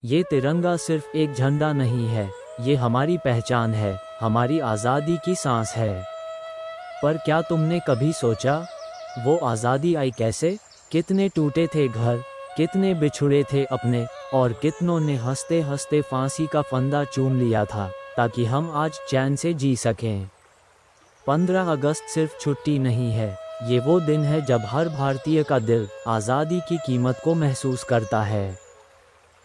ये तिरंगा सिर्फ एक झंडा नहीं है, ये हमारी पहचान है, हमारी आज़ादी की सांस है। पर क्या तुमने कभी सोचा, वो आज़ादी आई कैसे? कितने टूटे थे घर, कितने बिछुड़े थे अपने, और कितनों ने हंसते हंसते फांसी का फंदा चूम लिया था ताकि हम आज चैन से जी सकें। 15 अगस्त सिर्फ छुट्टी नहीं है, ये वो दिन है जब हर भारतीय का दिल आज़ादी की कीमत को महसूस करता है।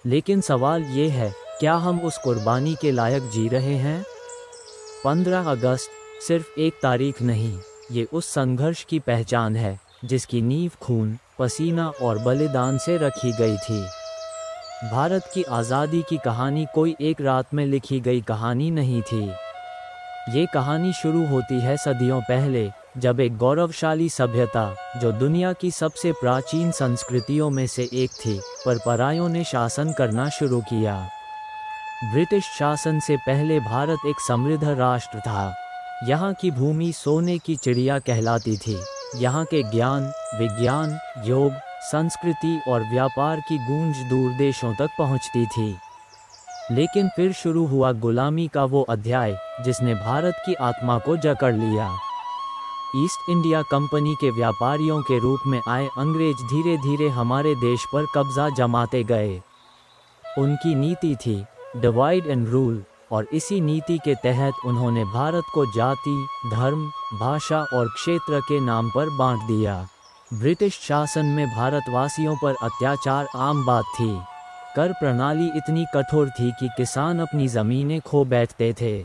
लेकिन सवाल ये है, क्या हम उस कुर्बानी के लायक जी रहे हैं? 15 अगस्त सिर्फ एक तारीख नहीं, ये उस संघर्ष की पहचान है जिसकी नींव खून, पसीना और बलिदान से रखी गई थी। भारत की आज़ादी की कहानी कोई एक रात में लिखी गई कहानी नहीं थी। ये कहानी शुरू होती है सदियों पहले, जब एक गौरवशाली सभ्यता, जो दुनिया की सबसे प्राचीन संस्कृतियों में से एक थी, पर परायों ने शासन करना शुरू किया। ब्रिटिश शासन से पहले भारत एक समृद्ध राष्ट्र था। यहाँ की भूमि सोने की चिड़िया कहलाती थी। यहाँ के ज्ञान, विज्ञान, योग, संस्कृति और व्यापार की गूंज दूर देशों तक पहुँचती थी। लेकिन फिर शुरू हुआ गुलामी का वो अध्याय जिसने भारत की आत्मा को जकड़ लिया। ईस्ट इंडिया कंपनी के व्यापारियों के रूप में आए अंग्रेज धीरे धीरे हमारे देश पर कब्जा जमाते गए। उनकी नीति थी डिवाइड एंड रूल, और इसी नीति के तहत उन्होंने भारत को जाति, धर्म, भाषा और क्षेत्र के नाम पर बांट दिया। ब्रिटिश शासन में भारतवासियों पर अत्याचार आम बात थी। कर प्रणाली इतनी कठोर थी कि किसान अपनी ज़मीनें खो बैठते थे।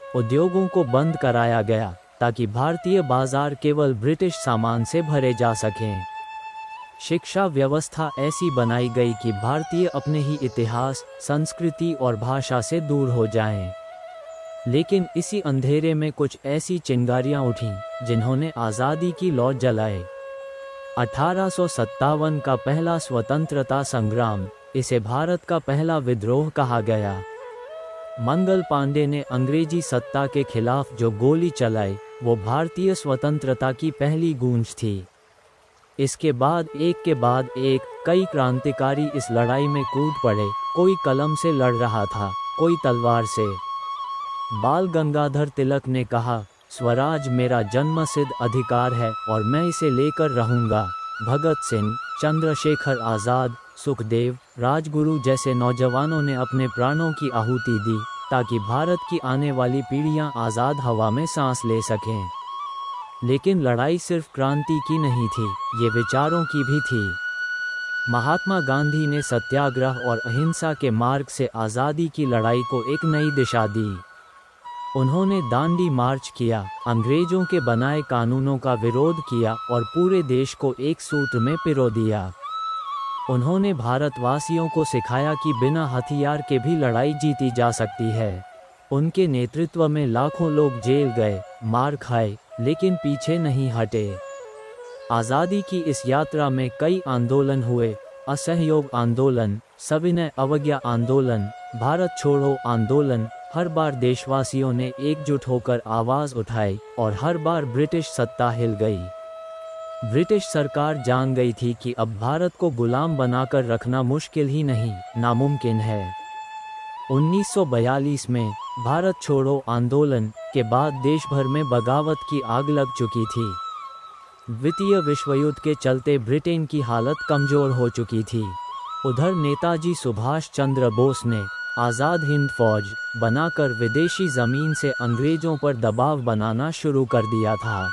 उद्योगों को बंद कराया गया ताकि भारतीय बाजार केवल ब्रिटिश सामान से भरे जा सकें। शिक्षा व्यवस्था ऐसी बनाई गई कि भारतीय अपने ही इतिहास, संस्कृति और भाषा से दूर हो जाएं। लेकिन इसी अंधेरे में कुछ ऐसी चिंगारियां उठीं जिन्होंने आज़ादी की लौ जलाई। 1857 का पहला स्वतंत्रता संग्राम, इसे भारत का पहला विद्रोह कहा गया। मंगल पांडे ने अंग्रेजी सत्ता के खिलाफ जो गोली चलाई, वो भारतीय स्वतंत्रता की पहली गूंज थी। इसके बाद एक कई क्रांतिकारी इस लड़ाई में कूद पड़े। कोई कलम से लड़ रहा था, कोई तलवार से। बाल गंगाधर तिलक ने कहा, स्वराज मेरा जन्मसिद्ध अधिकार है और मैं इसे लेकर रहूंगा। भगत सिंह, चंद्रशेखर आज़ाद, सुखदेव, राजगुरु जैसे नौजवानों ने अपने प्राणों की आहुति दी ताकि भारत की आने वाली पीढ़ियां आज़ाद हवा में सांस ले सकें। लेकिन लड़ाई सिर्फ क्रांति की नहीं थी, ये विचारों की भी थी। महात्मा गांधी ने सत्याग्रह और अहिंसा के मार्ग से आज़ादी की लड़ाई को एक नई दिशा दी। उन्होंने दांडी मार्च किया, अंग्रेजों के बनाए कानूनों का विरोध किया और पूरे देश को एक सूत्र में पिरो दिया। उन्होंने भारतवासियों को सिखाया कि बिना हथियार के भी लड़ाई जीती जा सकती है। उनके नेतृत्व में लाखों लोग जेल गए, मार खाए, लेकिन पीछे नहीं हटे। आज़ादी की इस यात्रा में कई आंदोलन हुए, असहयोग आंदोलन, सविनय अवज्ञा आंदोलन, भारत छोड़ो आंदोलन। हर बार देशवासियों ने एकजुट होकर आवाज़ उठाई और हर बार ब्रिटिश सत्ता हिल गई। ब्रिटिश सरकार जान गई थी कि अब भारत को गुलाम बनाकर रखना मुश्किल ही नहीं, नामुमकिन है। 1942 में भारत छोड़ो आंदोलन के बाद देश भर में बगावत की आग लग चुकी थी। द्वितीय विश्व युद्ध के चलते ब्रिटेन की हालत कमज़ोर हो चुकी थी। उधर नेताजी सुभाष चंद्र बोस ने आज़ाद हिंद फौज बनाकर विदेशी ज़मीन से अंग्रेज़ों पर दबाव बनाना शुरू कर दिया था।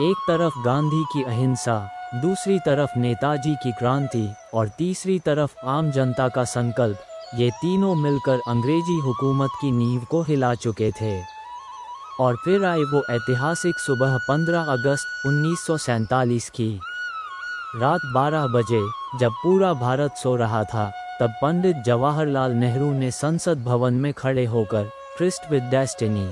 एक तरफ गांधी की अहिंसा, दूसरी तरफ नेताजी की क्रांति और तीसरी तरफ आम जनता का संकल्प, ये तीनों मिलकर अंग्रेजी हुकूमत की नींव को हिला चुके थे। और फिर आई वो ऐतिहासिक सुबह 15 अगस्त 1947 की। रात 12 बजे जब पूरा भारत सो रहा था, तब पंडित जवाहरलाल नेहरू ने संसद भवन में खड़े होकर ट्रिस्ट विद डेस्टिनी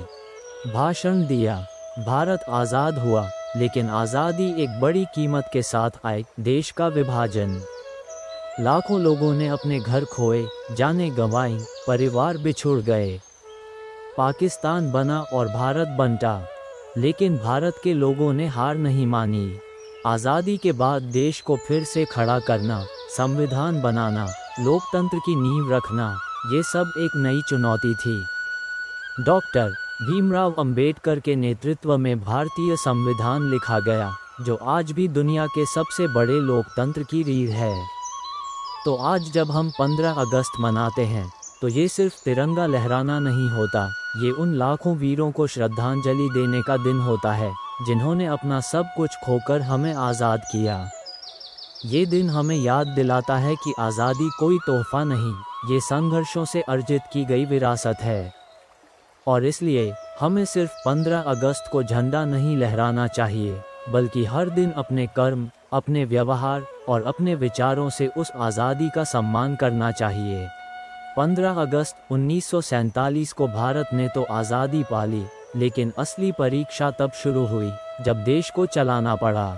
भाषण दिया। भारत आज़ाद हुआ, लेकिन आज़ादी एक बड़ी कीमत के साथ आई, देश का विभाजन। लाखों लोगों ने अपने घर खोए, जानें गंवाईं, परिवार बिछुड़ गए। पाकिस्तान बना और भारत बंटा, लेकिन भारत के लोगों ने हार नहीं मानी। आज़ादी के बाद देश को फिर से खड़ा करना, संविधान बनाना लोकतंत्र की नींव रखना, ये सब एक नई चुनौती थी। डॉक्टर भीमराव अंबेडकर के नेतृत्व में भारतीय संविधान लिखा गया, जो आज भी दुनिया के सबसे बड़े लोकतंत्र की रीढ़ है। तो आज जब हम 15 अगस्त मनाते हैं, तो ये सिर्फ तिरंगा लहराना नहीं होता, ये उन लाखों वीरों को श्रद्धांजलि देने का दिन होता है, जिन्होंने अपना सब कुछ खोकर हमें आज़ाद किया। ये दिन हमें याद दिलाता है कि आज़ादी कोई तोहफा नहीं, ये संघर्षों से अर्जित की गई विरासत है। और इसलिए हमें सिर्फ 15 अगस्त को झंडा नहीं लहराना चाहिए, बल्कि हर दिन अपने कर्म, अपने व्यवहार और अपने विचारों से उस आज़ादी का सम्मान करना चाहिए। 15 अगस्त 1947 को भारत ने तो आज़ादी पाली, लेकिन असली परीक्षा तब शुरू हुई जब देश को चलाना पड़ा।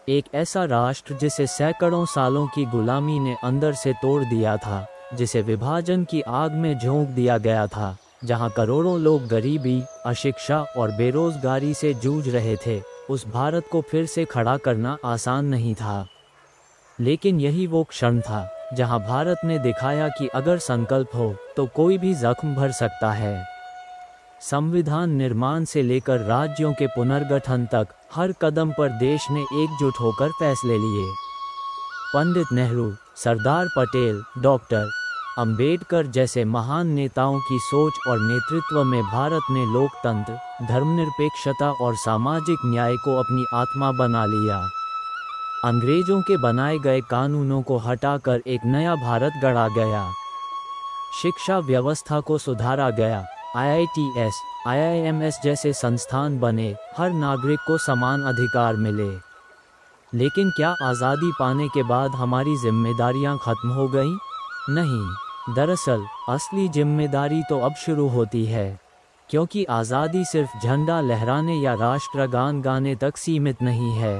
एक ऐसा राष्ट्र जिसे सैकड़ों सालों की गुलामी ने अंदर से तोड़ दिया था, जिसे विभाजन की आग में झोंक दिया गया था, जहां करोड़ों लोग गरीबी, अशिक्षा और बेरोजगारी से जूझ रहे थे, उस भारत को फिर से खड़ा करना आसान नहीं था। लेकिन यही वो क्षण था जहां भारत ने दिखाया कि अगर संकल्प हो तो कोई भी जख्म भर सकता है। संविधान निर्माण से लेकर राज्यों के पुनर्गठन तक हर कदम पर देश ने एकजुट होकर फैसले लिए। पंडित नेहरू, सरदार पटेल, डॉक्टर अंबेडकर जैसे महान नेताओं की सोच और नेतृत्व में भारत ने लोकतंत्र, धर्मनिरपेक्षता और सामाजिक न्याय को अपनी आत्मा बना लिया। अंग्रेजों के बनाए गए कानूनों को हटाकर एक नया भारत गढ़ा गया। शिक्षा व्यवस्था को सुधारा गया, IITs, IIMs जैसे संस्थान बने, हर नागरिक को समान अधिकार मिले। लेकिन क्या आज़ादी पाने के बाद हमारी जिम्मेदारियां खत्म हो गईं? नहीं, दरअसल असली जिम्मेदारी तो अब शुरू होती है, क्योंकि आज़ादी सिर्फ झंडा लहराने या राष्ट्रगान गाने तक सीमित नहीं है।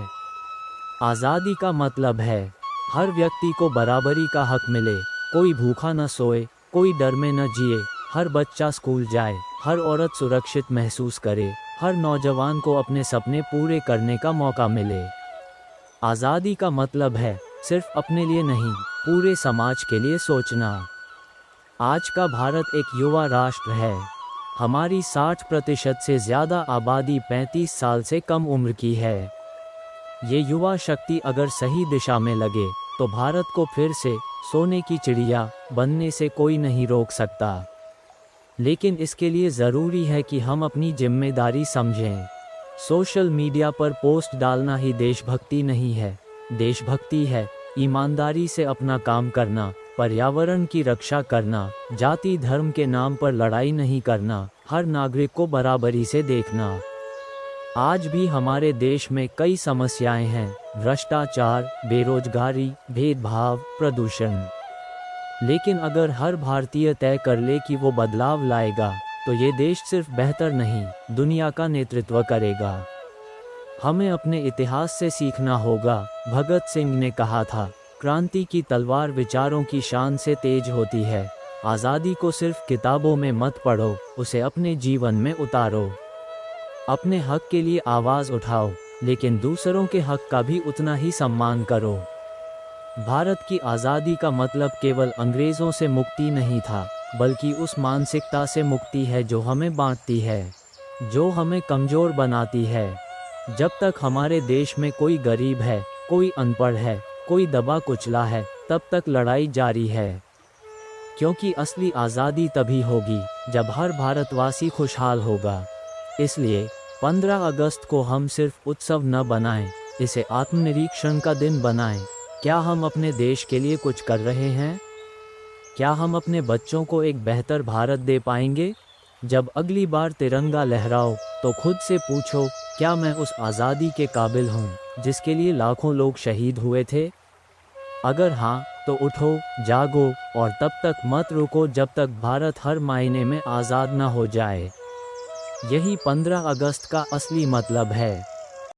आज़ादी का मतलब है हर व्यक्ति को बराबरी का हक मिले, कोई भूखा न सोए, कोई डर में न जिए, हर बच्चा स्कूल जाए, हर औरत सुरक्षित महसूस करे, हर नौजवान को अपने सपने पूरे करने का मौका मिले। आज़ादी का मतलब है सिर्फ अपने लिए नहीं, पूरे समाज के लिए सोचना। आज का भारत एक युवा राष्ट्र है। हमारी 60% से ज़्यादा आबादी 35 साल से कम उम्र की है। ये युवा शक्ति अगर सही दिशा में लगे तो भारत को फिर से सोने की चिड़िया बनने से कोई नहीं रोक सकता। लेकिन इसके लिए ज़रूरी है कि हम अपनी जिम्मेदारी समझें। सोशल मीडिया पर पोस्ट डालना ही देशभक्ति नहीं है। देशभक्ति है ईमानदारी से अपना काम करना, पर्यावरण की रक्षा करना, जाति धर्म के नाम पर लड़ाई नहीं करना, हर नागरिक को बराबरी से देखना। आज भी हमारे देश में कई समस्याएं हैं, भ्रष्टाचार, बेरोजगारी, भेदभाव, प्रदूषण। लेकिन अगर हर भारतीय तय कर ले कि वो बदलाव लाएगा, तो ये देश सिर्फ बेहतर नहीं, दुनिया का नेतृत्व करेगा। हमें अपने इतिहास से सीखना होगा। भगत सिंह ने कहा था, क्रांति की तलवार विचारों की शान से तेज होती है। आज़ादी को सिर्फ किताबों में मत पढ़ो, उसे अपने जीवन में उतारो। अपने हक के लिए आवाज़ उठाओ, लेकिन दूसरों के हक का भी उतना ही सम्मान करो। भारत की आज़ादी का मतलब केवल अंग्रेज़ों से मुक्ति नहीं था, बल्कि उस मानसिकता से मुक्ति है जो हमें बांटती है, जो हमें कमज़ोर बनाती है। जब तक हमारे देश में कोई गरीब है, कोई अनपढ़ है, कोई दबा कुचला है, तब तक लड़ाई जारी है। क्योंकि असली आज़ादी तभी होगी जब हर भारतवासी खुशहाल होगा। इसलिए 15 अगस्त को हम सिर्फ उत्सव न बनाएं, इसे आत्मनिरीक्षण का दिन बनाएं। क्या हम अपने देश के लिए कुछ कर रहे हैं? क्या हम अपने बच्चों को एक बेहतर भारत दे पाएंगे? जब अगली बार तिरंगा लहराओ तो खुद से पूछो, क्या मैं उस आज़ादी के काबिल हूँ जिसके लिए लाखों लोग शहीद हुए थे? अगर हाँ, तो उठो, जागो और तब तक मत रुको जब तक भारत हर मायने में आज़ाद न हो जाए। यही 15 अगस्त का असली मतलब है।